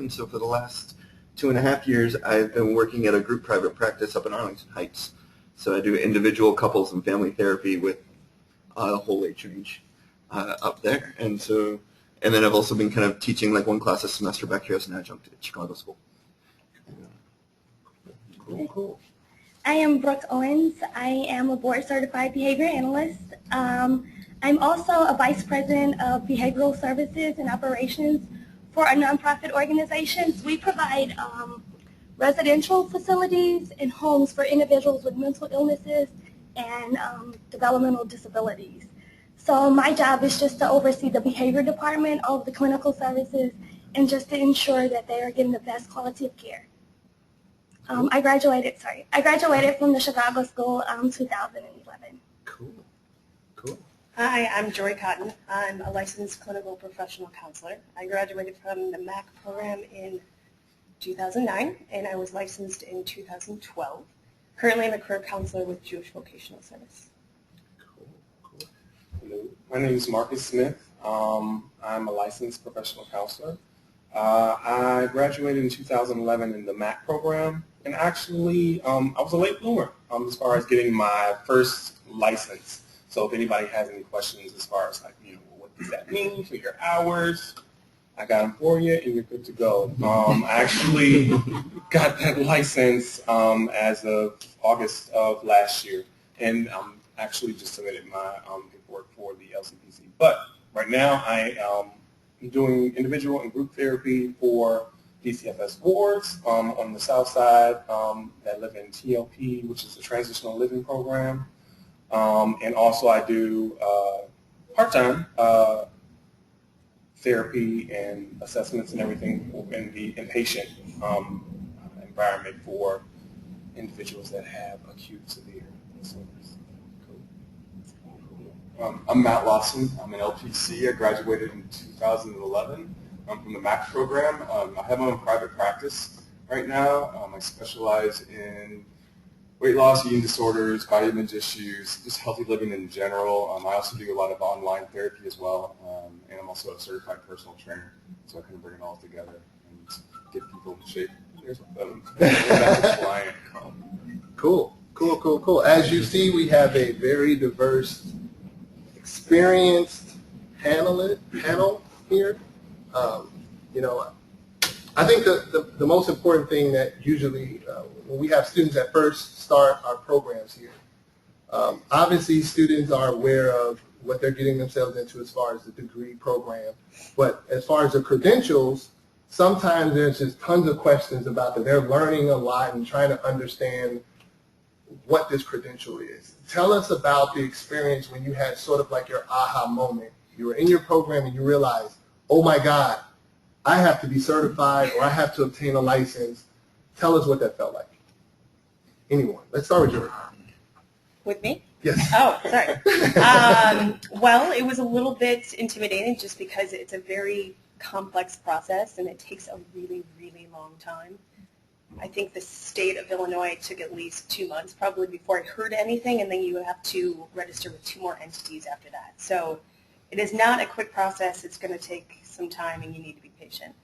And so for the last 2.5 years, I've been working at a group private practice up in Arlington Heights. So I do individual, couples, and family therapy with the whole age range up there. And then I've also been kind of teaching like one class a semester back here as an adjunct at Chicago School. Cool. I am Brooke Owens. I am a board-certified behavior analyst. I'm also a vice president of behavioral services and operations for a nonprofit organization. We provide residential facilities and homes for individuals with mental illnesses and developmental disabilities. So my job is just to oversee the behavior department of the clinical services and just to ensure that they are getting the best quality of care. I graduated from the Chicago School 2011. Cool. Hi, I'm Joy Cotton. I'm a licensed clinical professional counselor. I graduated from the MAC program in 2009, and I was licensed in 2012. Currently, I'm a career counselor with Jewish Vocational Service. Cool. Hello. My name is Marcus Smith. I'm a licensed professional counselor. I graduated in 2011 in the MAC program, and actually I was a late bloomer as far as getting my first license. So if anybody has any questions as far as like, what does that mean for your hours, I got them for you and you're good to go. I actually got that license as of August of last year, and actually just submitted my paperwork for the LCPC. But right now I am doing individual and group therapy for DCFS wards on the south side that live in TLP, which is the Transitional Living Program. And also I do part-time therapy and assessments and everything in the inpatient environment for individuals that have acute severe disorders. I'm Matt Lawson. I'm an LPC. I graduated in 2011 from the MAC program. I have my own private practice right now. I specialize in weight loss, eating disorders, body image issues, just healthy living in general. I also do a lot of online therapy as well, and I'm also a certified personal trainer, so I kind of bring it all together and get people in shape. Here's that's client. Cool. As you see, we have a very diverse, experienced panel here. I think the most important thing that usually when we have students that first start our programs here, obviously students are aware of what they're getting themselves into as far as the degree program, but as far as the credentials, sometimes there's just tons of questions about that. They're learning a lot and trying to understand what this credential is. Tell us about the experience when you had sort of like your aha moment. You were in your program and you realized, oh my God, I have to be certified or I have to obtain a license. Tell us what that felt like. Anyone? Let's start with Jordan. With me? Yes. Oh, sorry. Well, it was a little bit intimidating just because it's a very complex process and it takes a really, really long time. I think the state of Illinois took at least 2 months probably before I heard anything, and then you have to register with 2 more entities after that. So it is not a quick process. It's going to take some time and you need to be patient.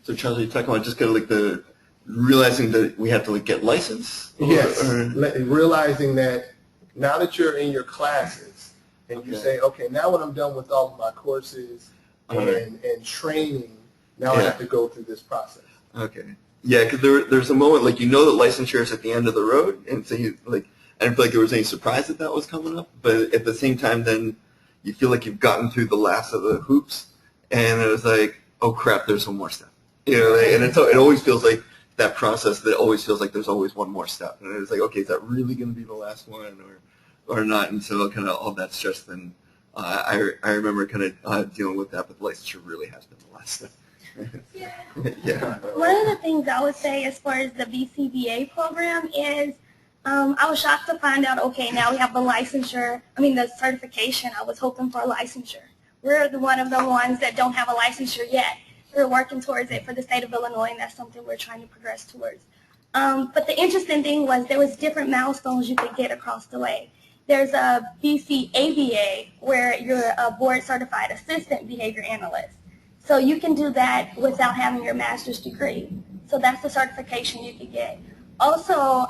So Charles, you're talking about just kind of like the realizing that we have to like get licensed? Yes, realizing that now that you're in your classes and you say, okay, now when I'm done with all of my courses and training, now I have to go through this process. Okay. Yeah, because there's a moment like that licensure is at the end of the road, and so you like I didn't feel like there was any surprise that was coming up, but at the same time, then you feel like you've gotten through the last of the hoops, and it was like, oh crap, there's one more step. And it always feels like that process. That always feels like there's always one more step, and it's like, okay, is that really going to be the last one, or not? And so kind of all that stress. Then I remember kind of dealing with that, but licensure really has been the last step. Yeah. One of the things I would say as far as the BCBA program is I was shocked to find out, okay, now we have the certification. I was hoping for a licensure. We're one of the ones that don't have a licensure yet. We're working towards it for the state of Illinois, and that's something we're trying to progress towards. But the interesting thing was there was different milestones you could get across the way. there's a BCABA where you're a board certified assistant behavior analyst. So you can do that without having your master's degree. So that's the certification you can get. Also,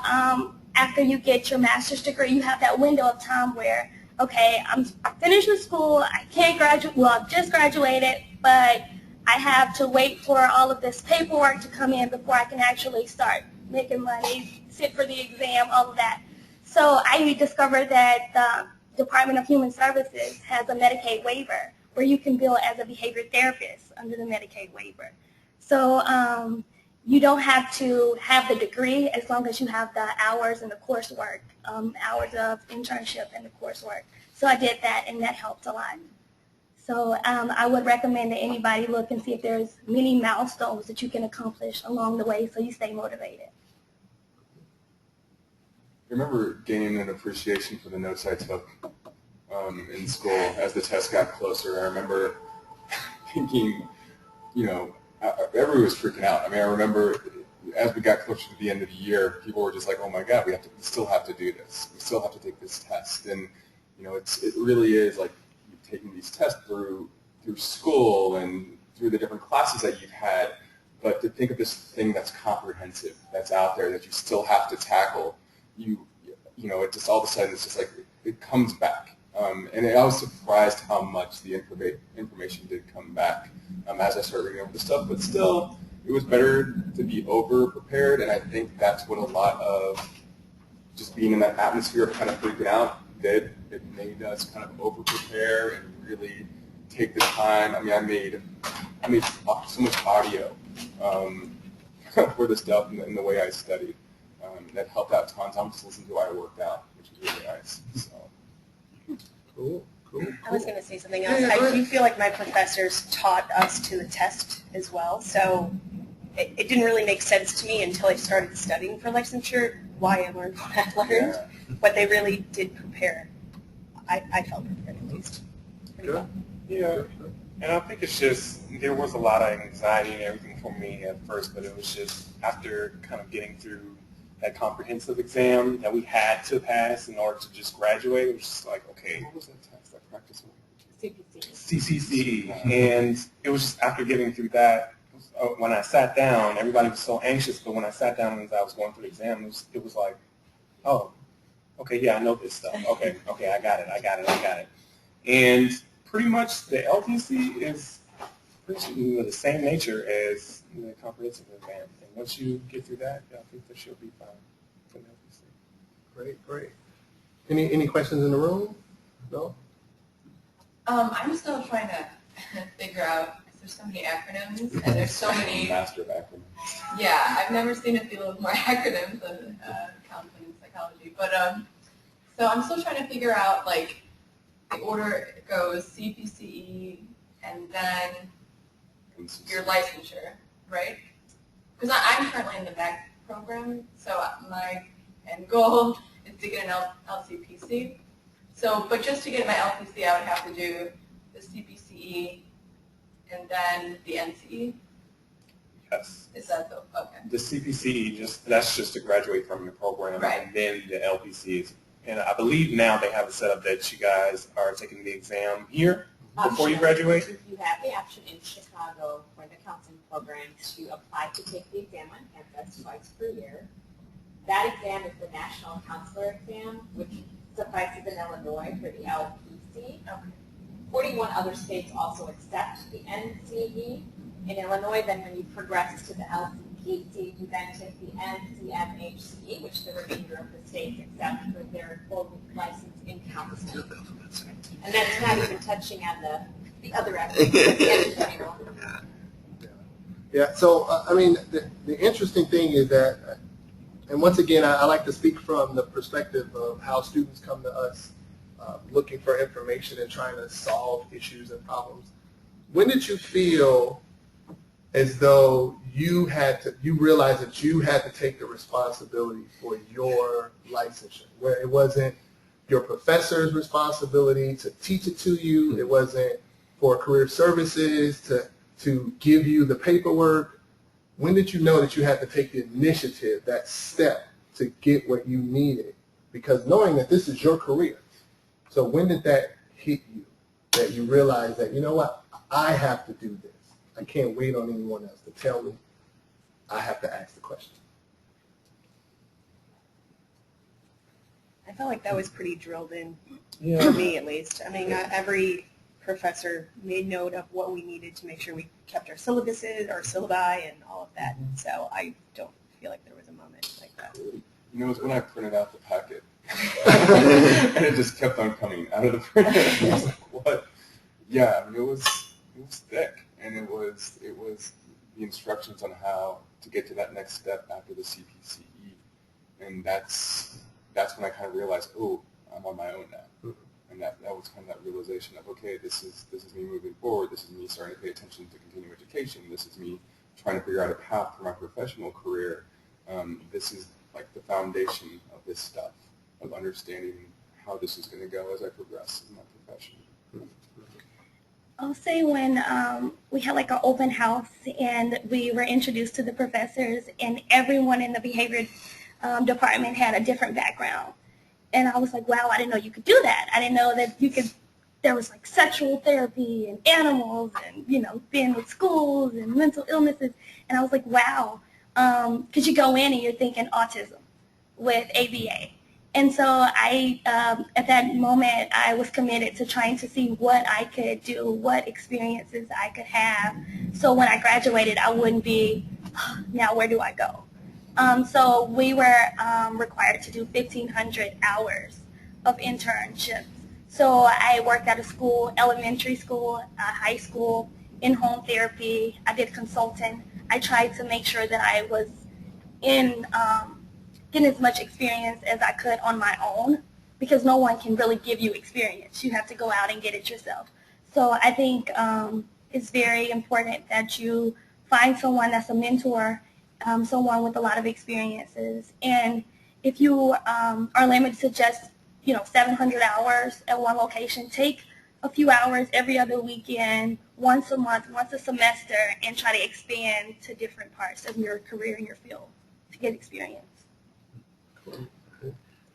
after you get your master's degree, you have that window of time where, okay, I'm finished with school, I can't graduate, well, I've just graduated, but I have to wait for all of this paperwork to come in before I can actually start making money, sit for the exam, all of that. So I discovered that the Department of Human Services has a Medicaid waiver where you can bill as a behavior therapist under the Medicaid waiver. So you don't have to have the degree as long as you have the hours and the coursework, hours of internship and the coursework. So I did that, and that helped a lot. So I would recommend that anybody look and see if there's many milestones that you can accomplish along the way so you stay motivated. I remember gaining an appreciation for the notes I took in school as the test got closer. I remember thinking, you know, everyone was freaking out. I mean, I remember as we got closer to the end of the year, people were just like, "Oh my God, we still have to do this. We still have to take this test." And you know, it really is like you've taken these tests through school and through the different classes that you've had, but to think of this thing that's comprehensive, that's out there, that you still have to tackle. You know, it just all of a sudden it's just like it comes back, and I was surprised how much the information did come back as I started reading over the stuff. But still, it was better to be over prepared, and I think that's what a lot of just being in that atmosphere of kind of freaking out did. It made us kind of over prepare and really take the time. I mean, I made so much audio for the stuff and the way I studied. That helped out tons. I just listened to while I worked out, which was really nice. So. Cool. I was going to say something else. I do feel like my professors taught us to attest as well. So it didn't really make sense to me until I started studying for licensure why I learned what I learned. Yeah. But they really did prepare. I felt prepared at least. Good. Yeah. And I think it's just, there was a lot of anxiety and everything for me at first, but it was just after kind of getting through that comprehensive exam that we had to pass in order to just graduate. It was just like, okay. What was that test? That practice one? CCC. And it was just after getting through that, when I sat down, everybody was so anxious, but when I sat down and I was going through the exam, it was like, oh, okay, yeah, I know this stuff. Okay, I got it. And pretty much the LTC is the same nature as the comprehensive exam. And once you get through that, I think that should be fine for the LTC. Great. Any questions in the room? No? I'm still trying to figure out, because there's so many acronyms, and there's so many... Master of acronyms. Yeah, I've never seen a field with more acronyms than counseling and psychology. But, so I'm still trying to figure out, like, the order it goes CPCE, and then your licensure, right? Because I'm currently in the MAC program, so my end goal is to get an LCPC. So, but just to get my LPC, I would have to do the CPCE and then the NCE. Yes. Is that the, okay. The CPCE, that's just to graduate from your program, right. And then the LPC is, and I believe now they have it set up that you guys are taking the exam here before you graduate. You have the option in Chicago for the counseling program to apply to take the exam on campus twice per year. That exam is the National Counselor Exam, which suffices in Illinois for the LPC. 41 other states also accept the NCE. In Illinois, then when you progress to the LCPC, you then take the NCMHCE, which the remainder of the states accept for their full license in counseling. And that's not even touching on the other activities. Yeah, so, I mean, the interesting thing is that, and once again, I like to speak from the perspective of how students come to us looking for information and trying to solve issues and problems. When did you feel as though you realized that you had to take the responsibility for your licensure, where it wasn't your professor's responsibility to teach it to you, it wasn't for career services to give you the paperwork? When did you know that you had to take the initiative, that step, to get what you needed? Because knowing that this is your career, So when did that hit you, that you realized that, you know what, I have to do this. I can't wait on anyone else to tell me. I have to ask the question. I felt like that was pretty drilled in, Yeah. for me at least. I mean, every professor made note of what we needed to make sure we kept our syllabuses, our syllabi, and all of that. So I don't feel like there was a moment like that. You know, it was when I printed out the packet. And it just kept on coming out of the printer. I was like, what? Yeah, I mean, it was thick. And it was the instructions on how to get to that next step after the CPCE. And that's when I kind of realized, oh, I'm on my own now. And that was kind of that realization of, okay, this is me moving forward. This is me starting to pay attention to continuing education. This is me trying to figure out a path for my professional career. This is like the foundation of this stuff, of understanding how this is going to go as I progress in my profession. I'll say when we had like an open house and we were introduced to the professors, and everyone in the behavior department had a different background. And I was like, wow, I didn't know you could do that. I didn't know that you could, there was like sexual therapy and animals and, you know, being with schools and mental illnesses. And I was like, wow, because you go in and you're thinking autism with ABA. And so I, at that moment, I was committed to trying to see what I could do, what experiences I could have. So when I graduated, I wouldn't be, now where do I go? So we were required to do 1,500 hours of internships. So I worked at a school, elementary school, high school, in-home therapy. I did consulting. I tried to make sure that I was in getting as much experience as I could on my own, because no one can really give you experience. You have to go out and get it yourself. So I think it's very important that you find someone that's a mentor, someone with a lot of experiences. And if you are limited to just 700 hours at one location, take a few hours every other weekend, once a month, once a semester, and try to expand to different parts of your career and your field to get experience.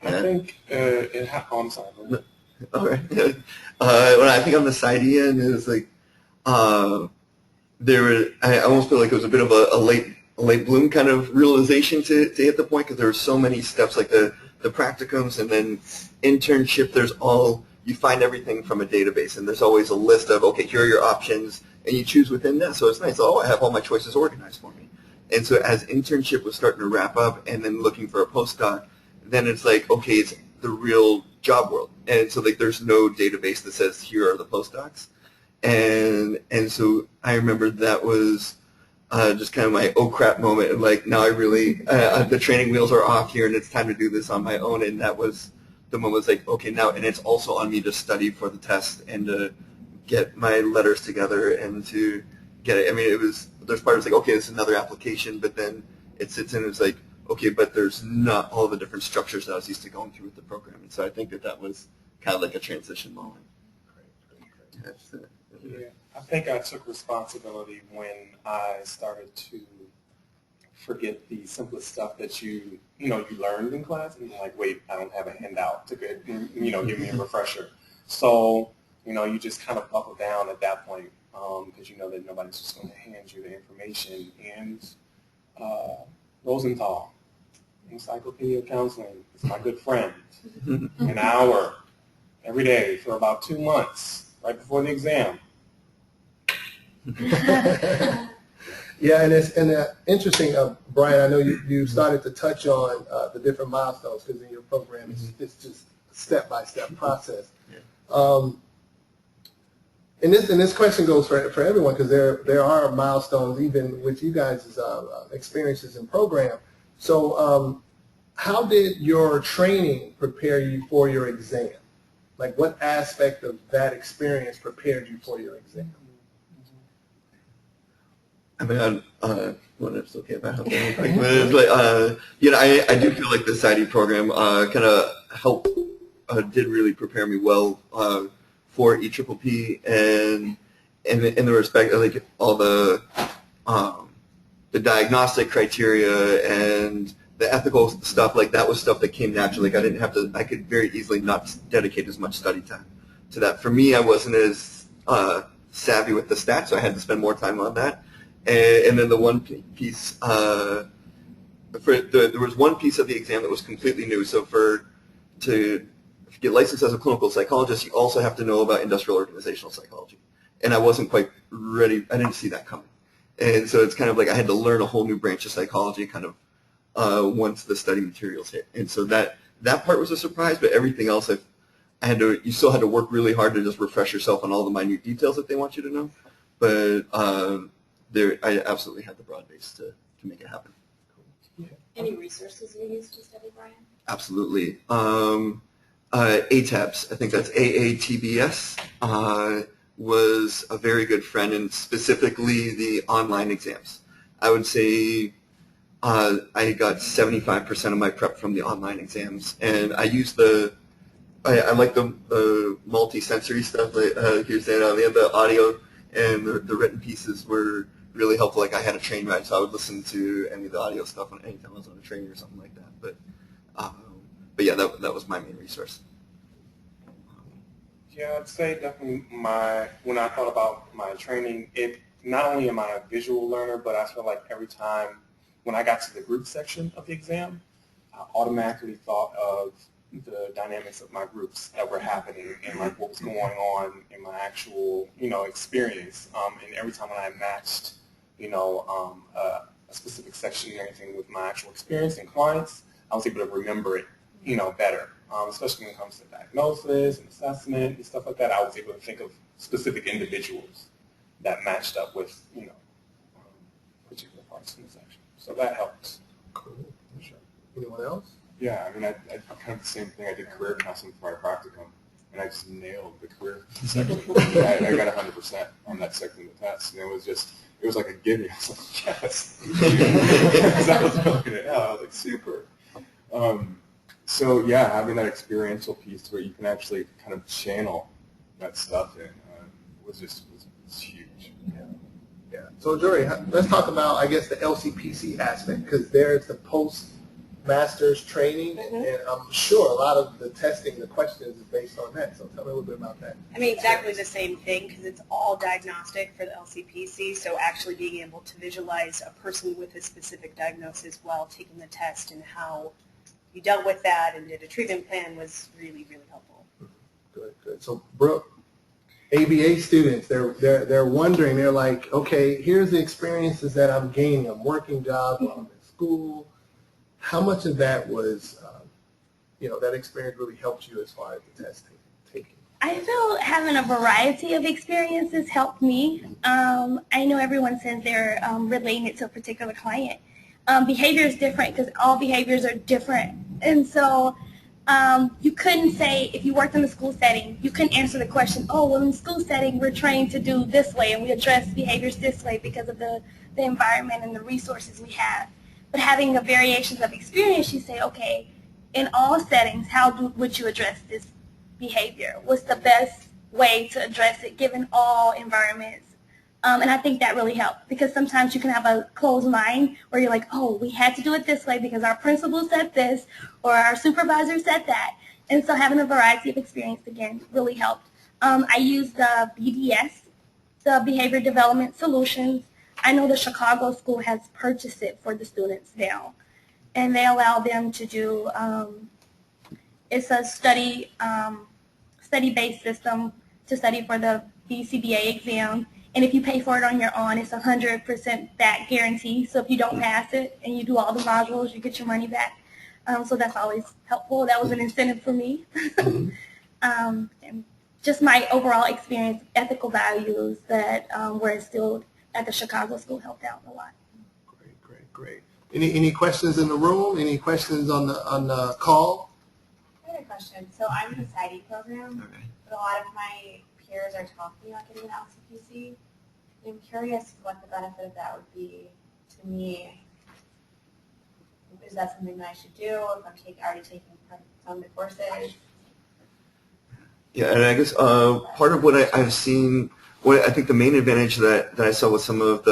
I think I'm sorry. Okay. When I think on the side end is like, I almost feel like it was a bit of a late bloom kind of realization to hit the point, because there were so many steps, like the practicums and then internship. You find everything from a database, and there's always a list of, okay, here are your options, and you choose within that. So it's nice. Oh, I have all my choices organized for me. And so as internship was starting to wrap up and then looking for a postdoc, then it's like, okay, it's the real job world. And so like there's no database that says here are the postdocs. And so I remember that was just kind of my oh crap moment. And like now I really, the training wheels are off here and it's time to do this on my own. And that was the moment. Was like, okay, now, and it's also on me to study for the test and to get my letters together and to get it. I mean, there's part of it's like, okay, it's another application, but then it sits in and it's like, okay, but there's not all the different structures that I was used to going through with the program. And so I think that was kind of like a transition moment. Great. Yeah, I think I took responsibility when I started to forget the simplest stuff that you learned in class, and you're like, wait, I don't have a handout to give me a refresher. So, you just kind of buckle down at that point, because you know that nobody's just going to hand you the information. And Rosenthal, Encyclopedia of Counseling, is my good friend. An hour every day for about 2 months, right before the exam. Yeah, and it's interesting, Brian. I know you started to touch on the different milestones, because in your program it's just a step-by-step process. Yeah. And this question goes for everyone, because there are milestones even with you guys' experiences in program. So how did your training prepare you for your exam? Like what aspect of that experience prepared you for your exam? I mean, when it's okay if I have that. Like, I do feel like the SIDE program kind of helped, did really prepare me well for EPPP, and in the respect of like all the diagnostic criteria and the ethical stuff, like that was stuff that came naturally. Like I didn't have to. I could very easily not dedicate as much study time to that. For me, I wasn't as savvy with the stats, so I had to spend more time on that. And then the one piece, there was one piece of the exam that was completely new. So to get licensed as a clinical psychologist, you also have to know about industrial organizational psychology. And I wasn't quite ready. I didn't see that coming. And so it's kind of like I had to learn a whole new branch of psychology kind of once the study materials hit. And so that part was a surprise, but everything else you still had to work really hard to just refresh yourself on all the minute details that they want you to know. But I absolutely had the broad base to make it happen. Any resources you use to study, Brian? Absolutely. ATABS, I think that's AATBS, was a very good friend, and specifically the online exams. I would say I got 75% of my prep from the online exams, and I use I like the multi-sensory stuff. Like you're saying, the audio and the written pieces were really helpful. Like I had a train ride, so I would listen to any of the audio stuff anytime I was on a train or something like that. But yeah, that was my main resource. Yeah, I'd say definitely when I thought about my training, not only am I a visual learner, but I feel like every time when I got to the group section of the exam, I automatically thought of the dynamics of my groups that were happening and like what was going on in my actual, experience. And every time when I matched, a specific section or anything with my actual experience and clients, I was able to remember it, better. Especially when it comes to diagnosis and assessment and stuff like that, I was able to think of specific individuals that matched up with, particular parts in the section. So that helps. Cool. Sure. Anyone else? Yeah, I mean, I kind of the same thing. I did career counseling for my practicum, and I just nailed the career section. I got 100% on that section of the test, and it was like a gimme. I was like, yes. Because I was filling it out. I was like, super. So yeah, having that experiential piece where you can actually kind of channel that stuff in was huge. Yeah. So Jory, let's talk about, I guess, the LCPC aspect, because there's the post-master's training, and I'm sure a lot of the testing, the questions is based on that. So tell me a little bit about that. I mean, exactly the same thing, because it's all diagnostic for the LCPC, so actually being able to visualize a person with a specific diagnosis while taking the test and how you dealt with that and did a treatment plan was really, really helpful. Good. So Brooke, ABA students, they're wondering, they're like, okay, here's the experiences that I'm gaining. I'm working jobs while I'm in school. How much of that was, that experience really helped you as far as the test taking? I feel having a variety of experiences helped me. I know everyone says they're relating it to a particular client. Behavior is different because all behaviors are different. And so you couldn't say, if you worked in the school setting, you couldn't answer the question, oh, well, in the school setting, we're trained to do this way, and we address behaviors this way because of the environment and the resources we have. But having a variations of experience, you say, okay, in all settings, would you address this behavior? What's the best way to address it given all environments? And I think that really helped, because sometimes you can have a closed mind where you're like, oh, we had to do it this way because our principal said this or our supervisor said that. And so having a variety of experience, again, really helped. I used the BDS, the Behavior Development Solutions. I know the Chicago school has purchased it for the students now. And they allow them to do, it's a study-based system to study for the BCBA exam. And if you pay for it on your own, it's 100% back guarantee. So if you don't pass it and you do all the modules, you get your money back. So that's always helpful. That was an incentive for me. And just my overall experience, ethical values that were instilled at the Chicago school helped out a lot. Great. Any questions in the room? Any questions on the call? I had a question. So I'm in the PsyD program, but a lot of my peers are talking about getting an LCPC. I'm curious what the benefit of that would be to me. Is that something that I should do if I'm already taking some of the courses? Yeah, and I guess part of what I've seen, what I think the main advantage that I saw with some of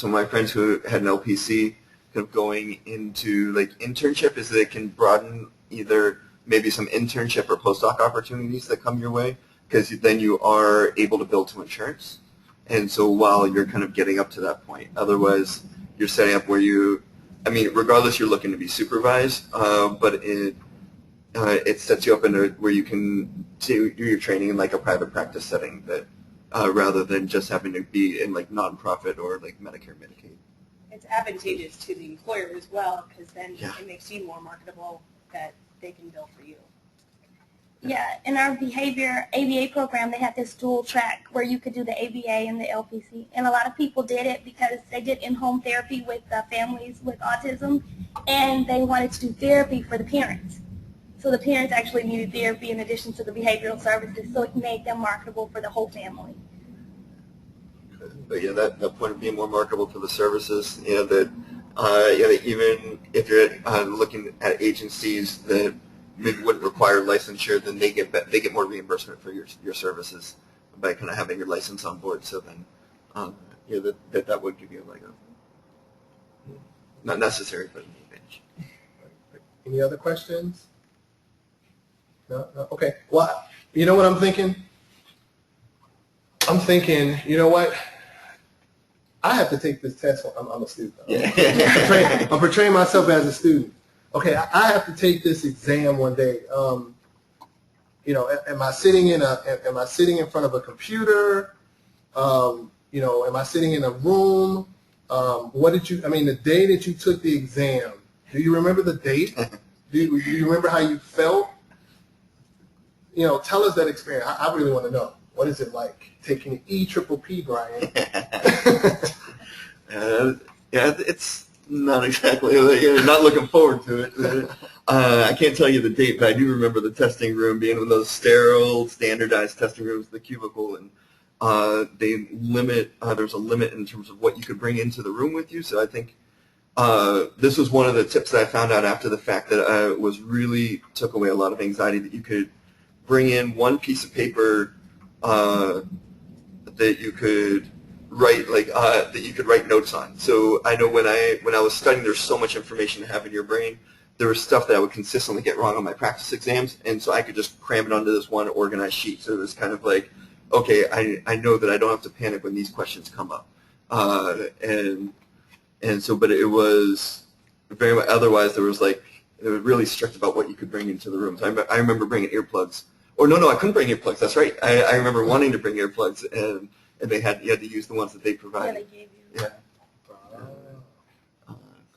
my friends who had an LPC, kind of going into like internship is that it can broaden either maybe some internship or postdoc opportunities that come your way, because then you are able to build to insurance. And so while you're kind of getting up to that point, otherwise you're setting up where you, I mean, regardless, you're looking to be supervised, but it sets you up in where you can do your training in like a private practice setting, that rather than just having to be in like nonprofit or like Medicare, Medicaid. It's advantageous to the employer as well, because then Yeah. it makes you more marketable, that they can bill for you. Yeah, in our behavior ABA program, they had this dual track where you could do the ABA and the LPC. And a lot of people did it because they did in-home therapy with families with autism, and they wanted to do therapy for the parents. So the parents actually needed therapy in addition to the behavioral services, so it made them marketable for the whole family. But yeah, that point of being more marketable for the services, that even if you're looking at agencies that maybe wouldn't require licensure, then they get more reimbursement for your services by kind of having your license on board. So then, that would give you like not necessary, but an advantage. Any other questions? No? Okay. Well, you know what I'm thinking? I'm thinking, you know what? I have to take this test. I'm a student. Yeah. I'm portraying myself as a student. Okay, I have to take this exam one day. Am I sitting in front of a computer? Am I sitting in a room? The day that you took the exam, do you remember the date? Do you remember how you felt? Tell us that experience. I really want to know. What is it like taking an EPPP, Brian? It's not exactly, not looking forward to it. I can't tell you the date, but I do remember the testing room being one of those sterile, standardized testing rooms, the cubicle, and there's a limit in terms of what you could bring into the room with you. So I think this was one of the tips that I found out after the fact that really took away a lot of anxiety, that you could bring in one piece of paper that you could write notes on. So I know when I was studying, there's so much information to have in your brain. There was stuff that I would consistently get wrong on my practice exams, and so I could just cram it onto this one organized sheet. So it was kind of like, okay, I know that I don't have to panic when these questions come up. But it was very much, otherwise they were really strict about what you could bring into the room. So I remember bringing earplugs. Or no, I couldn't bring earplugs. That's right. I remember wanting to bring earplugs, and you had to use the ones that they provided. Yeah, they gave you. Yeah.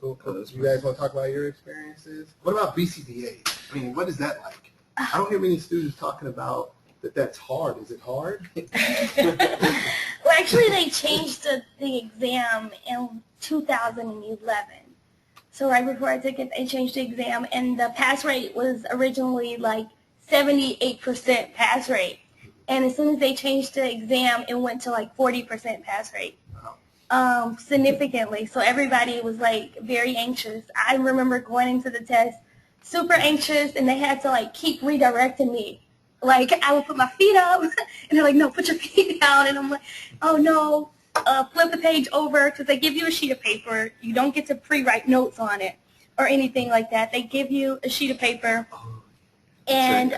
Cool. You guys want to talk about your experiences? What about BCBA? I mean, what is that like? I don't hear many students talking about that's hard. Is it hard? Well, actually, they changed the exam in 2011. So right before I took it, they changed the exam, and the pass rate was originally like 78% pass rate. And as soon as they changed the exam, it went to like 40% pass rate. Significantly. So everybody was like very anxious. I remember going into the test super anxious, and they had to like keep redirecting me. Like I would put my feet up, and they're like, no, put your feet down. And I'm like, oh no, flip the page over, because they give you a sheet of paper. You don't get to pre-write notes on it or anything like that. They give you a sheet of paper. And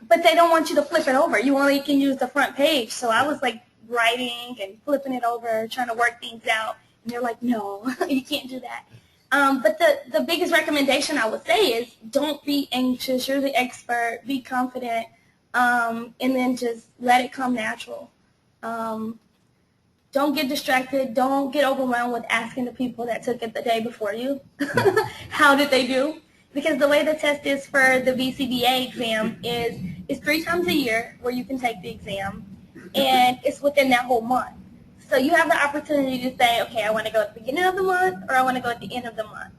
but they don't want you to flip it over. You only can use the front page. So I was like writing and flipping it over, trying to work things out. And they're like, no, you can't do that. But the biggest recommendation I would say is don't be anxious. You're the expert. Be confident. And then just let it come natural. Don't get distracted. Don't get overwhelmed with asking the people that took it the day before you. How did they do? Because the way the test is for the BCBA exam is it's 3 times a year where you can take the exam, and it's within that whole month. So you have the opportunity to say, okay, I want to go at the beginning of the month, or I want to go at the end of the month.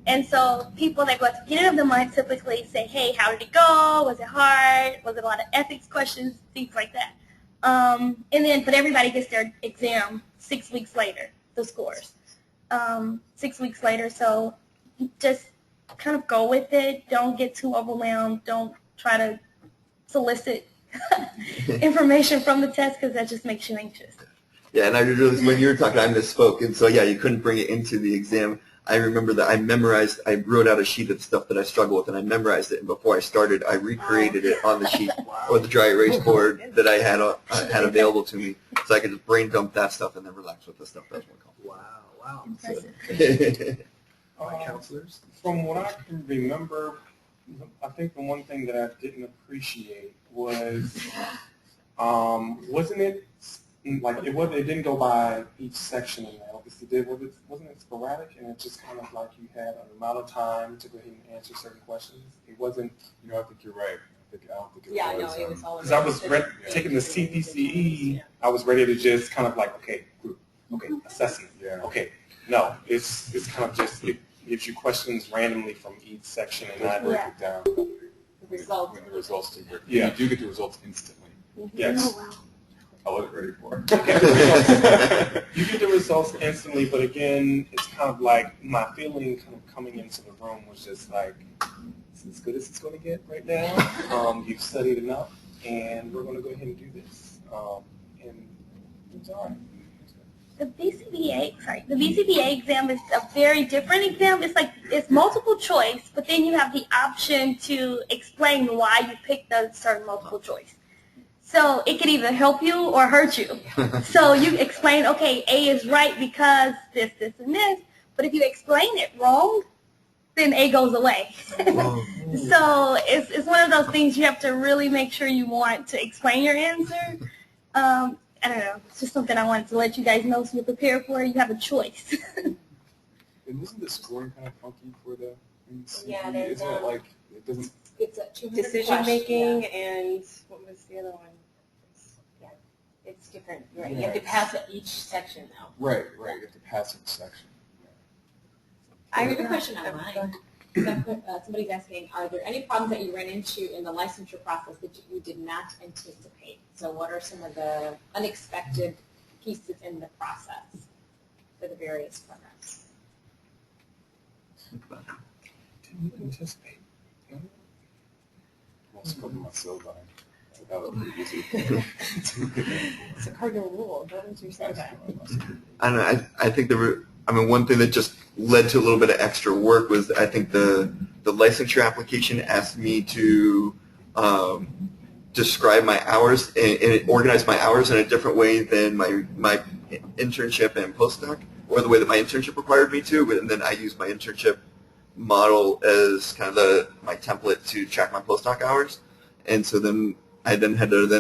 And so people that go at the beginning of the month typically say, hey, how did it go? Was it hard? Was it a lot of ethics questions? Things like that. But everybody gets their exam 6 weeks later, the scores. 6 weeks later, so just kind of go with it. Don't get too overwhelmed. Don't try to solicit information from the test, because that just makes you anxious. Yeah, and I realized when you were talking, I misspoke, and so yeah, you couldn't bring it into the exam. I remember that I wrote out a sheet of stuff that I struggled with, and I memorized it. And before I started, I recreated it on the sheet or the dry erase board that I had available to me, so I could just brain dump that stuff and then relax with the stuff that was more comfortable. Wow. Impressive. All right, counselors. From what I can remember, I think the one thing that I didn't appreciate was, wasn't it like it didn't go by each section in analysis. Wasn't it sporadic, and it just kind of like you had an amount of time to go ahead and answer certain questions. It wasn't. I think you're right. I don't think it Yeah, was. no, it was all. Because I was taking the CPCE, I was ready to just kind of like, okay, group, okay, assessment, Yeah. okay. No, it's kind of just, it gives you questions randomly from each section and not break Yeah. it down. The results. When the results do break. Yeah. You do get the results instantly. Yes. I wasn't ready for it. You get the results instantly, but again, it's kind of like my feeling kind of coming into the room was just like, it's as good as it's going to get right now. You've studied enough, and we're going to go ahead and do this. And it's all right. The BCBA exam is a very different exam. It's multiple choice, but then you have the option to explain why you picked a certain multiple choice. So it could either help you or hurt you. So you explain, okay, A is right because this, and this. But if you explain it wrong, then A goes away. So it's one of those things you have to really make sure you want to explain your answer. I don't know. It's just something I wanted to let you guys know so you're prepared for it. You have a choice. And isn't the scoring kind of funky for the NCE? Yeah, there's Isn't it like, it doesn't, It's a 200 Decision making question, and what was the other one? yeah. It's different. Right. You have to pass it each section now. right, you have to pass each section. I have a question online. Somebody's asking, are there any problems that you ran into in the licensure process that you did not anticipate? So what are some of the unexpected pieces in the process for the various programs? Didn't anticipate. Most of my cell line. That was pretty easy. It's a cardinal rule. Don't use your that. I don't know. I think one thing that just led to a little bit of extra work was I think the licensure application asked me to describe my hours and organize my hours in a different way than my internship and postdoc, or the way that my internship required me to. And then I used my internship model as kind of my template to track my postdoc hours. And so then I had to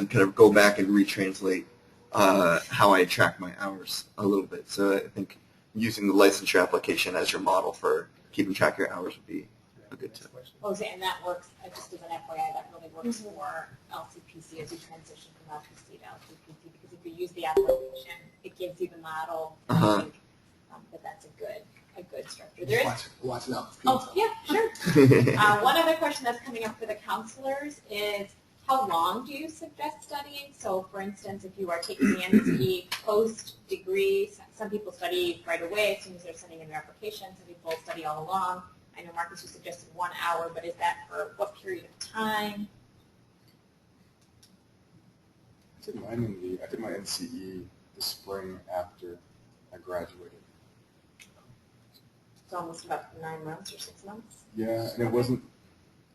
kind of go back and retranslate how I track my hours a little bit. So I think using the licensure application as your model for keeping track of your hours would be a good tip. Okay, and that works, just as an FYI, that really works for LCPC as you transition from LPC to LCPC, because if you use the application, it gives you the model. I think that's a good structure. There is, Watching out. oh, yeah, sure. One other question that's coming up for the counselors is, how long do you suggest studying? So, for instance, if you are taking the NCE post-degree, some people study right away as soon as they're sending in their application. Some people study all along. I know, Marcus, you suggested 1 hour, but is that for what period of time? I did my NCE the spring after I graduated. It's almost about 9 months or 6 months. Yeah, and it wasn't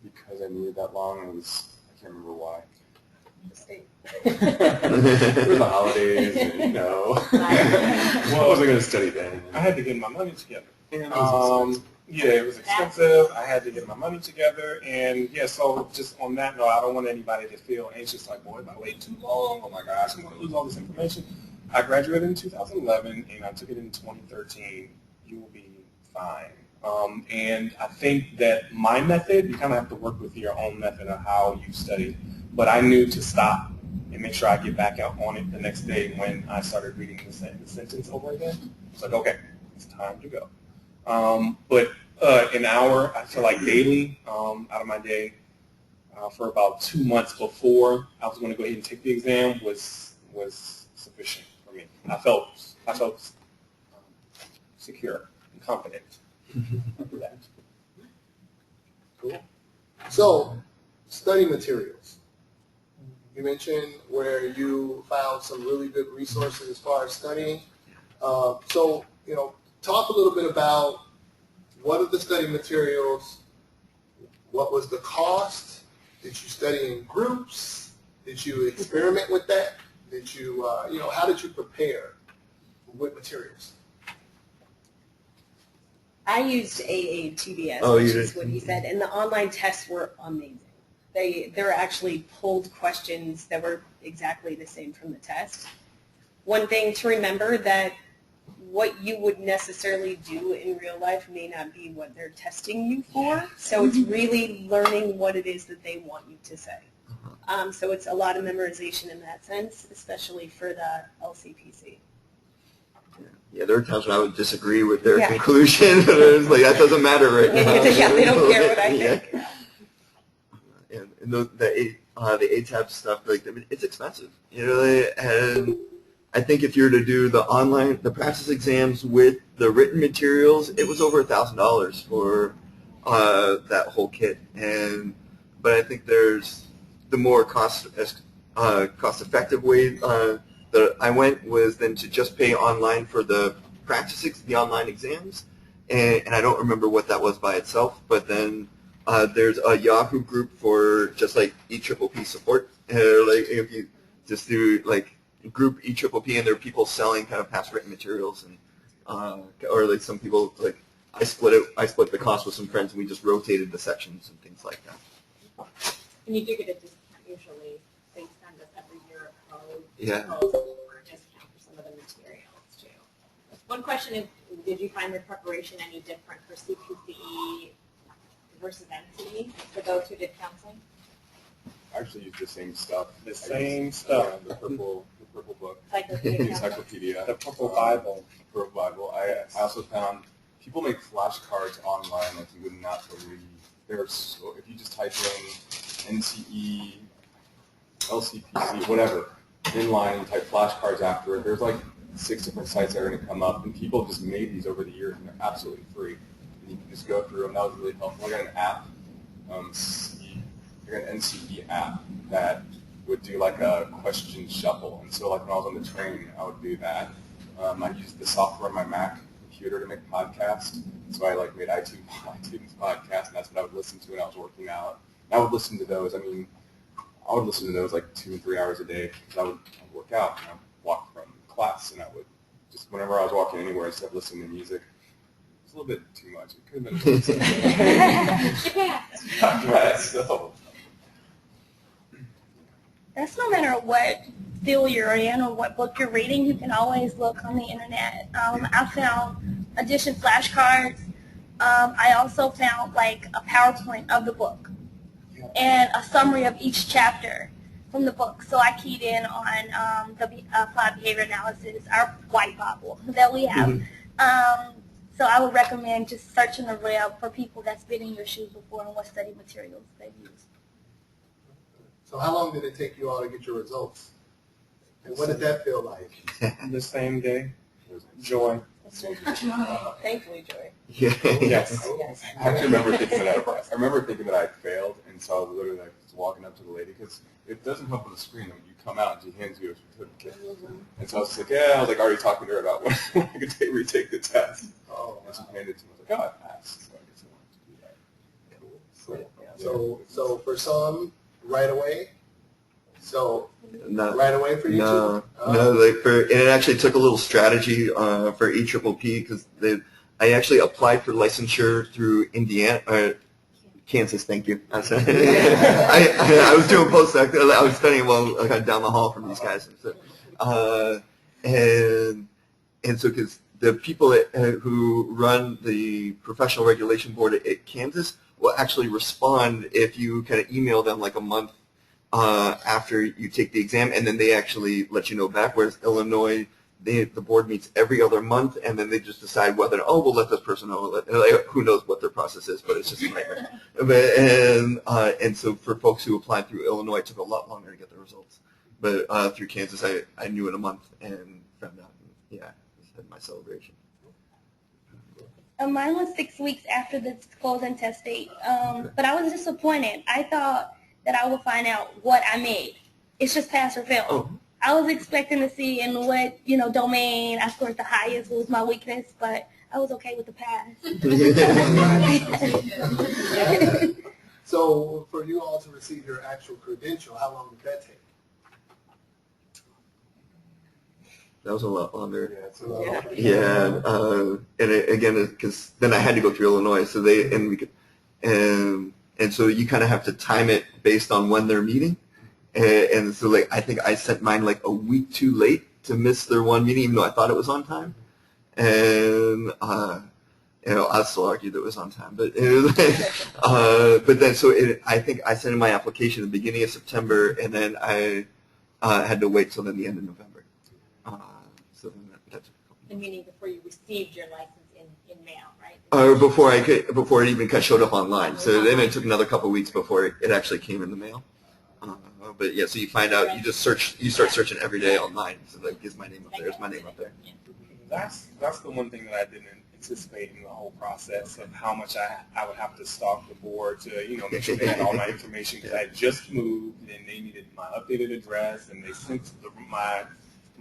because I needed that long. It was, I can't remember why. It was the holidays, and, well, I wasn't going to study then. I had to get my money together. And it was Yeah, it was expensive. I had to get my money together, and yeah. So just on that note, I don't want anybody to feel anxious, like, boy, if I wait too long, oh my gosh, I'm going to lose all this information. I graduated in 2011, and I took it in 2013. You will be fine. And I think that my method, you kind of have to work with your own method of how you study. But I knew to stop and make sure I get back out on it the next day when I started reading the sentence over again. It's like, okay, it's time to go. But an hour, I feel like daily, out of my day, for about 2 months before I was going to go ahead and take the exam was sufficient for me. I felt secure and confident after that. Cool. So, study materials. You mentioned where you found some really good resources as far as studying. So, talk a little bit about what are the study materials? What was the cost? Did you study in groups? Did you experiment with that? Did you, how did you prepare with materials? I used AATBS, Oh, you which did? is what he said, and the online tests were amazing. There were actually pulled questions that were exactly the same from the test. One thing to remember that what you would necessarily do in real life may not be what they're testing you for. So it's really learning what it is that they want you to say. So it's a lot of memorization in that sense, especially for the LCPC. Yeah, there are times when I would disagree with their Yeah. conclusion. It's like, that doesn't matter right now. Yeah, they don't care what I Yeah. think. And the ATAB stuff, like, I mean, it's expensive, and I think if you were to do the practice exams with the written materials, it was over $1,000 for that whole kit. But I think there's the more cost-effective way that I went was then to just pay online for the the online exams, and I don't remember what that was by itself, but then there's a Yahoo group for just like EPPP support. Like if you just do like group EPPP, and there are people selling kind of past written materials, and or like some people like I split the cost with some friends, and we just rotated the sections and things like that. And you do get a discount usually. They send us every year a code. Yeah. Or a discount for some of the materials too. One question is, did you find the preparation any different for CPCE versus NCE for those who did counseling? I actually use the same stuff. The same stuff. The purple book. Encyclopedia. Encyclopedia. The Purple Bible. The Purple Bible. I also found people make flashcards online like you would not believe. If you just type in NCE, LCPC, whatever, inline and type flashcards after it, there's like 6 different sites that are going to come up, and people have just made these over the years, and they're absolutely free. And you can just go through them. That was really helpful. I got an app, I got an NCE app that would do like a question shuffle, and so like when I was on the train, I would do that. I used the software on my Mac computer to make podcasts, so I like made iTunes podcasts, and that's what I would listen to when I was working out. And I would listen to those. I mean, I would listen to those like 2 and 3 hours a day because I would work out and I would walk from class, and I would just whenever I was walking anywhere, I started listening to music. It's a little bit too much. It could have been. Right, so. That's no matter what field you're in or what book you're reading, you can always look on the internet. I found addition flashcards. I also found like a PowerPoint of the book and a summary of each chapter from the book. So I keyed in on the applied behavior analysis, our white Bible that we have. So I would recommend just searching the web for people that's been in your shoes before and what study materials they've used. So how long did it take you all to get your results? And what did that feel like? The same day. Joy. Thankfully, Joy. Yeah. Yes. I actually remember thinking that I failed, and so I was literally like just walking up to the lady because it doesn't come up on the screen when you come out and she hands you a certificate. And so I was just like, I was like already talking to her about when I could retake the test. Oh, And she handed it to me. I was like, I passed. So I guess I wanted to do that. So for some, right away. So Not, right away for you no, too? no. And it actually took a little strategy for EPPP because I actually applied for licensure through Kansas. Thank you. I was doing postdoc. I was studying down the hall from these guys, and so because the people who run the professional regulation board at Kansas will actually respond if you kind of email them like a month after you take the exam, and then they actually let you know back. Whereas Illinois, the board meets every other month, and then they just decide whether, we'll let this person know. Who knows what their process is, but it's just a nightmare. And so for folks who applied through Illinois, it took a lot longer to get the results. But through Kansas, I knew in a month and found out. And, I just had my celebration. Mine was 6 weeks after the closing test date, but I was disappointed. I thought that I would find out what I made. It's just pass or fail. Oh. I was expecting to see in what, domain I scored the highest, what was my weakness, but I was okay with the pass. So for you all to receive your actual credential, how long did that take? That was a lot longer. Yeah, it's a lot. Yeah, and again, because then I had to go through Illinois, so we could, and so you kind of have to time it based on when they're meeting, and so like I think I sent mine like a week too late to miss their one meeting, even though I thought it was on time, and I still argued that it was on time, but but then I think I sent in my application at the beginning of September, and then I had to wait till then the end of November. So then that took a couple And meaning before you received your license in mail, right? or before it even showed up online. So then it took another couple of weeks before it actually came in the mail. But yeah, so you find out, you start searching every day online. So like, is my name up there? Is my name up there? That's the one thing that I didn't anticipate in the whole process of how much I would have to stalk the board to make sure they had all my information, because I had just moved and they needed my updated address and they sent my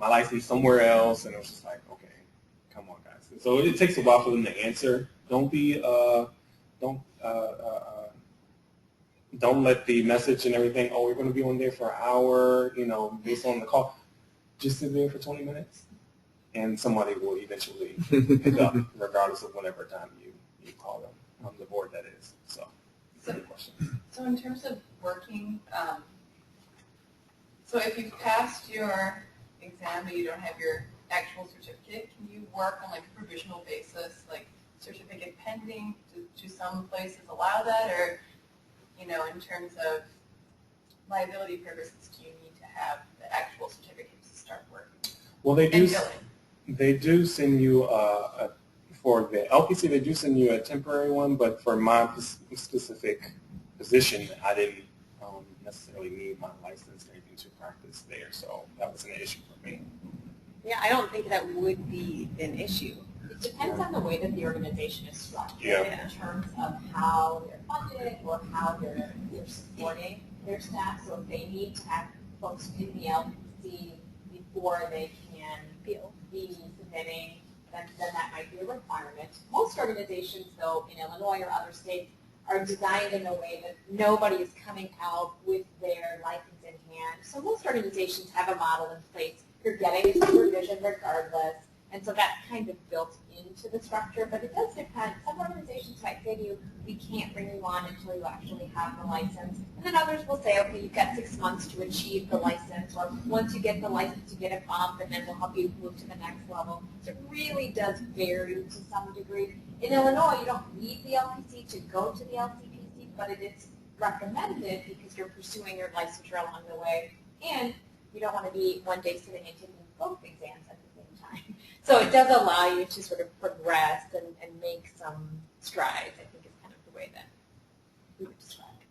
license somewhere else, and it was just like, okay, come on guys. And so it takes a while for them to answer. Don't let the message and everything, oh, we're going to be on there for an hour, based on the call. Just sit there for 20 minutes. And somebody will eventually pick up, regardless of whatever time you call them, the board that is. So, good question. So in terms of working, so if you've passed your exam but you don't have your actual certificate, can you work on like a provisional basis, like certificate pending? Do some places allow that, or in terms of liability purposes, do you need to have the actual certificate to start working? Well, they do send you for the LPC. They do send you a temporary one, but for my specific position, I didn't necessarily need my license or anything to practice there, so that wasn't an issue for me. Yeah, I don't think that would be an issue. It depends on the way that the organization is structured Yeah. in terms of how they're funded or how they're supporting their staff. So if they need to have folks in the LPC before they can be submitting, then that might be a requirement. Most organizations, though, in Illinois or other states, are designed in a way that nobody is coming out with their license in hand. So most organizations have a model in place. You're getting supervision regardless. And so that's kind of built into the structure, but it does depend. Some organizations might say to you, we can't bring you on until you actually have the license. And then others will say, okay, you've got 6 months to achieve the license, or once you get the license, you get a bump, and then we'll help you move to the next level. So it really does vary to some degree. In Illinois, you don't need the LPC to go to the LCPC, but it is recommended because you're pursuing your licensure along the way, and you don't want to be one day sitting and taking both exams at the same time. So it does allow you to sort of progress and make some strides, I think is kind of the way that we would describe it.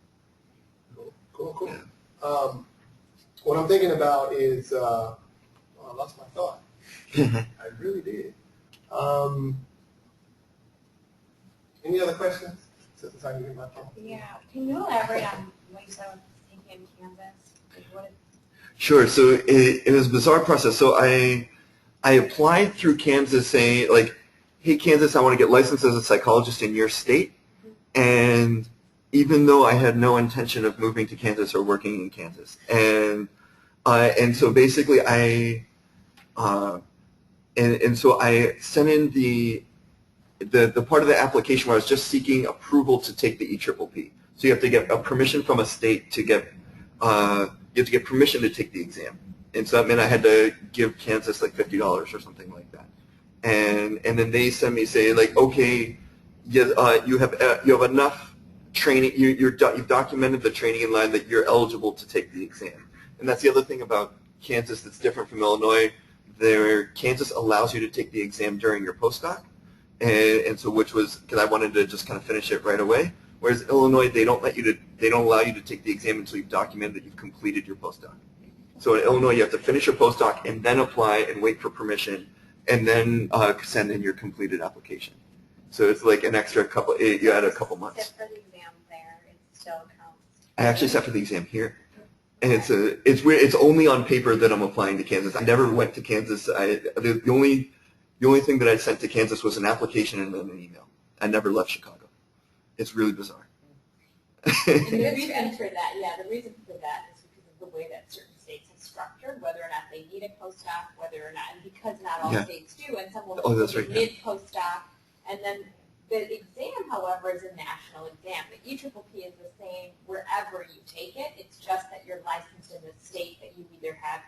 Cool. What I'm thinking about is, I lost my thought. I really did. Any other questions? Since I can get my phone. Yeah, can you elaborate on what you said with taking in Kansas? Like Sure. So it was a bizarre process. So I applied through Kansas saying, like, hey, Kansas, I want to get licensed as a psychologist in your state. And even though I had no intention of moving to Kansas or working in Kansas. And so basically so I sent in the part of the application where I was just seeking approval to take the EPPP. So you have to get a permission from a state to get, you have to get permission to take the exam. And so that meant I had to give Kansas like $50 or something like that. And then they send me saying like, okay, you have enough training, you've documented the training in line that you're eligible to take the exam. And that's the other thing about Kansas that's different from Illinois. Kansas allows you to take the exam during your postdoc. And so which was because I wanted to just kind of finish it right away. Whereas Illinois, they don't allow you to take the exam until you've documented that you've completed your postdoc. So in Illinois, you have to finish your postdoc and then apply and wait for permission, and then send in your completed application. So it's like an extra you add a couple months. Sit for the exam there, it still counts. I actually sat for the exam here. And it's weird. It's only on paper that I'm applying to Kansas. I never went to Kansas. The only thing that I sent to Kansas was an application and then an email. I never left Chicago. It's really bizarre. And the reason for that, the reason for that is because of the way that certain states have structured, whether or not they need a postdoc, whether or not, and because not all states do, and some will need postdoc, and then the exam, however, is a national exam. The EPPP is the same wherever you take it. It's just that you're licensed in the state that you either have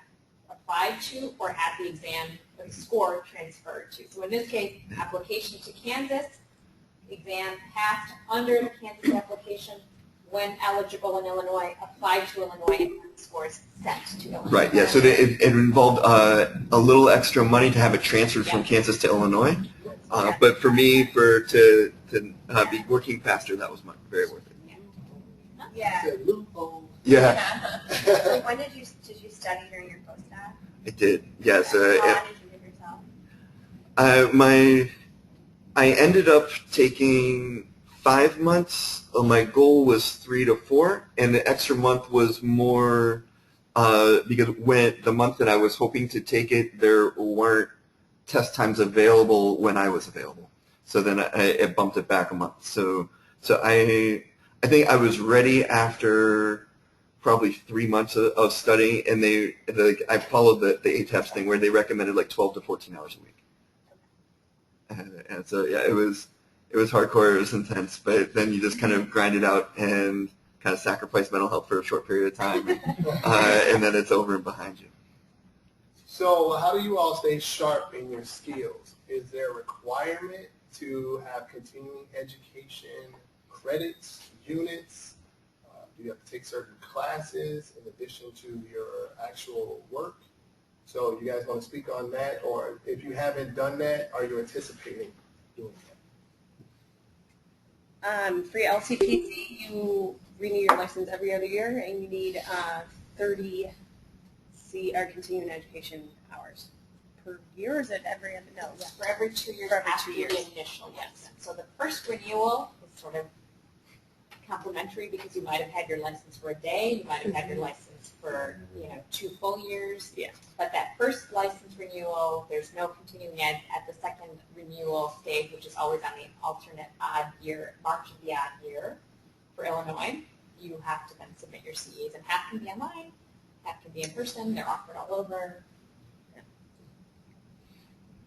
applied to or had the exam, the score transferred to. So in this case, application to Kansas, exam passed under the Kansas application. When eligible in Illinois, applied to Illinois, and scores sent to Illinois. Right, yeah, so it involved a little extra money to have it transferred from Kansas to Illinois. But for me, to be working faster, that was very worth it. Yeah. Yeah. So when did you study during your postdoc? I did, yes. How long did you give yourself? I ended up taking 5 months. My goal was 3 to 4, and the extra month was more because when the month that I was hoping to take it, there weren't test times available when I was available. So then it bumped it back a month. So I think I was ready after probably 3 months of studying, and I followed the ATAPS thing where they recommended like 12 to 14 hours a week. And so yeah, it was hardcore, it was intense, but then you just kind of grind it out and kind of sacrifice mental health for a short period of time, and then it's over and behind you. So how do you all stay sharp in your skills? Is there a requirement to have continuing education credits, units? Do you have to take certain classes in addition to your actual work? So you guys want to speak on that, or if you haven't done that, are you anticipating doing that? For your LCPC, you renew your license every other year, and you need 30 continuing education hours per year. Or is it every other? No, Yeah, for every 2 years For every after 2 years. the initial license. So the first renewal is sort of complimentary because you might have had your license for a day, you might have had your license for 2 full years. Yeah. But that first license renewal, there's no continuing ed at the second renewal stage, which is always on the alternate odd year, March of the odd year for Illinois. You have to then submit your CEs, and half can be online, half can be in person. They're offered all over.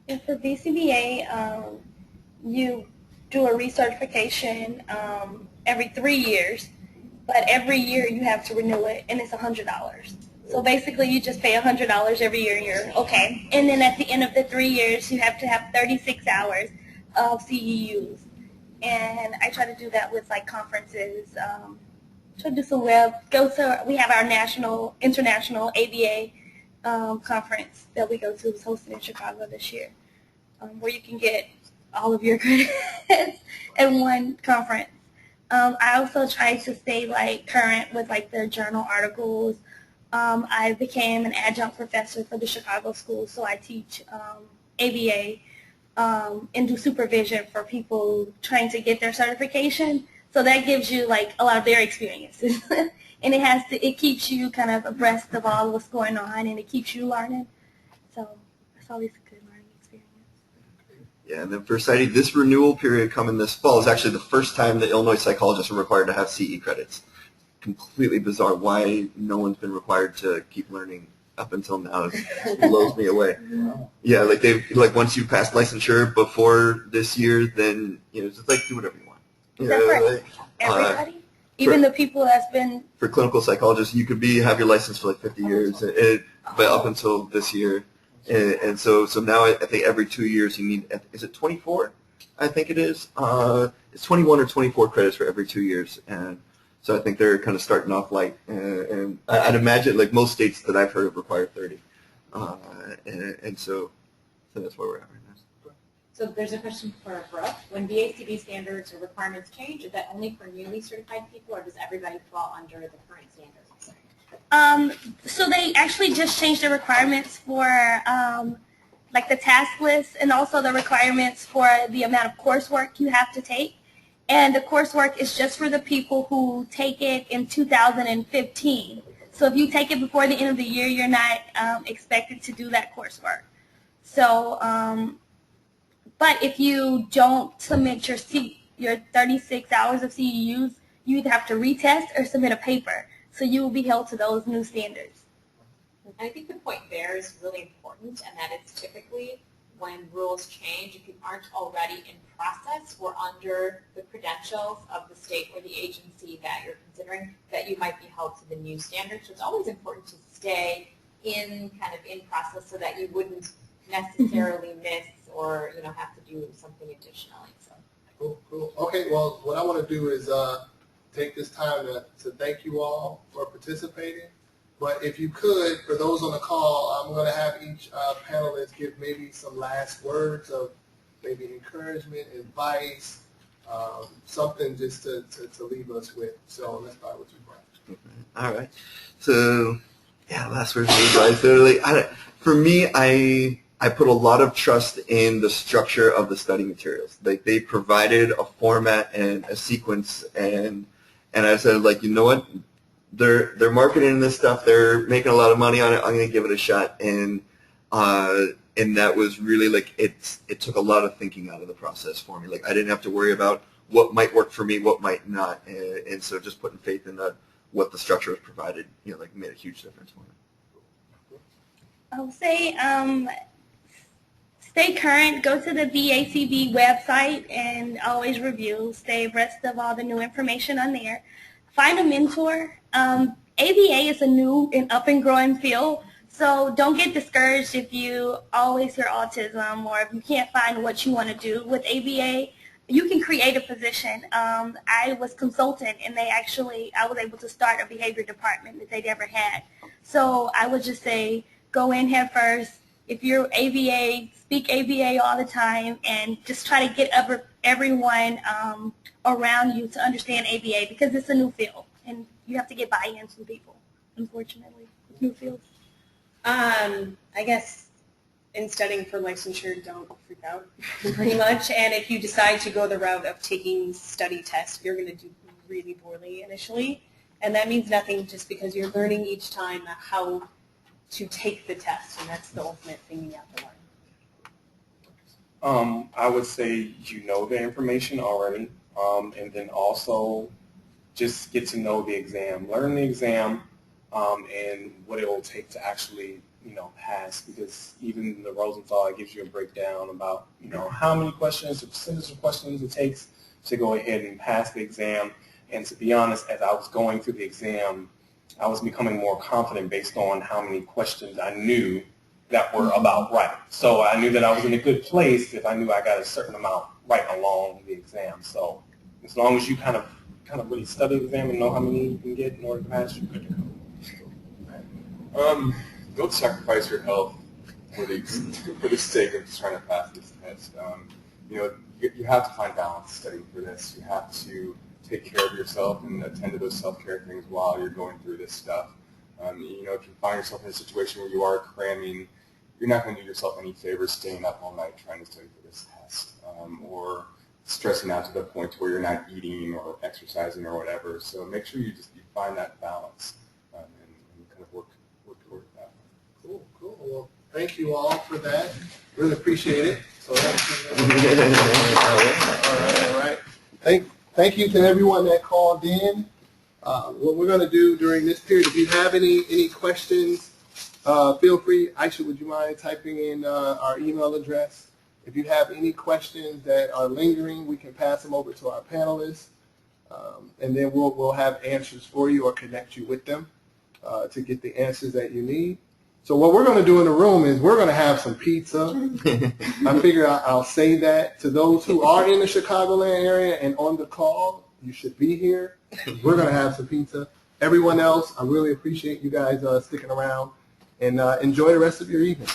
And for BCBA, you do a recertification every 3 years, but every year you have to renew it, and it's $100. So basically, you just pay $100 every year, and you're okay. And then at the end of the 3 years, you have to have 36 hours of CEUs. And I try to do that with like conferences. Try to do some we have our international ABA conference that we go to. It's hosted in Chicago this year, where you can get all of your credits in one conference. I also try to stay like current with like the journal articles. I became an adjunct professor for the Chicago School, so I teach ABA and do supervision for people trying to get their certification. So that gives you like a lot of their experiences, and it keeps you kind of abreast of all what's going on, and it keeps you learning. So it's always a good learning experience. Yeah, and then for CITE, this renewal period coming this fall is actually the first time that Illinois psychologists are required to have CE credits. Completely bizarre why no one's been required to keep learning up until now. It blows me away. Yeah, like once you pass licensure before this year, then it's just like do whatever you want. Is that for everybody? Even the people that's been for clinical psychologists, you could have your license for like 50 years, but up until this year, and so now I think every 2 years you need, is it 24? I think it is. It's 21 or 24 credits for every 2 years, and so I think they're kind of starting off light, and I'd imagine like most states that I've heard of require 30, and so that's where we're at right now. So there's a question for Brooke. When BACB standards or requirements change, is that only for newly certified people, or does everybody fall under the current standards? So they actually just changed the requirements for like the task list, and also the requirements for the amount of coursework you have to take. And the coursework is just for the people who take it in 2015. So if you take it before the end of the year, you're not expected to do that coursework. So, but if you don't submit your 36 hours of CEUs, you either have to retest or submit a paper. So you will be held to those new standards. And I think the point there is really important, and that it's typically when rules change, if you aren't already in process or under the credentials of the state or the agency that you're considering, that you might be held to the new standards. So it's always important to stay in process so that you wouldn't necessarily miss or have to do something additionally. So. Cool. Okay, well, what I want to do is take this time to thank you all for participating. But if you could, for those on the call, I'm going to have each panelist give maybe some last words of maybe encouragement, advice, something just to leave us with. So let's start with you, Brian. All right. So, yeah, last words of advice. Literally, for me, I put a lot of trust in the structure of the study materials. Like, they provided a format and a sequence, and I said, like, you know what? They're marketing this stuff. They're making a lot of money on it. I'm going to give it a shot. And that was really like it took a lot of thinking out of the process for me. Like, I didn't have to worry about what might work for me, what might not. And so just putting faith in what the structure was provided, made a huge difference for me. I would say stay current. Go to the VACB website and always review. Stay abreast of all the new information on there. Find a mentor. ABA is a new and up and growing field, so don't get discouraged if you always hear autism or if you can't find what you want to do. With ABA, you can create a position. I was consultant, and I was able to start a behavior department that they never had. So I would just say go in head first. If you're ABA, speak ABA all the time, and just try to get everyone around you to understand ABA, because it's a new field, and you have to get buy-in from people, unfortunately, with new fields. I guess in studying for licensure, don't freak out pretty much. And if you decide to go the route of taking study tests, you're going to do really poorly initially. And that means nothing, just because you're learning each time how to take the test, and that's the ultimate thing you have to learn. I would say you know the information already, and then also just get to know the exam. Learn the exam and what it will take to actually pass, because even the Rosenthal, it gives you a breakdown about how many questions, the percentage of questions it takes to go ahead and pass the exam. And to be honest, as I was going through the exam, I was becoming more confident based on how many questions I knew that were about right. So I knew that I was in a good place if I knew I got a certain amount right along the exam. So as long as you kind of really study the exam and know how many you can get in order to pass, you're good to go. Don't sacrifice your health for the sake of trying to pass this test. You have to find balance studying for this. You have to take care of yourself and attend to those self-care things while you're going through this stuff. If you find yourself in a situation where you are cramming, you're not going to do yourself any favors staying up all night trying to study for this test, or stressing out to the point where you're not eating or exercising or whatever. So make sure you find that balance and kind of work toward that. Cool. Well, thank you all for that. Really appreciate it. So all right. Thank you to everyone that called in. What we're going to do during this period, if you have any questions, feel free. Aisha, would you mind typing in our email address? If you have any questions that are lingering, we can pass them over to our panelists, and then we'll have answers for you or connect you with them to get the answers that you need. So what we're going to do in the room is we're going to have some pizza. I figure I'll say that to those who are in the Chicagoland area and on the call. You should be here. We're going to have some pizza. Everyone else, I really appreciate you guys sticking around, and enjoy the rest of your evening.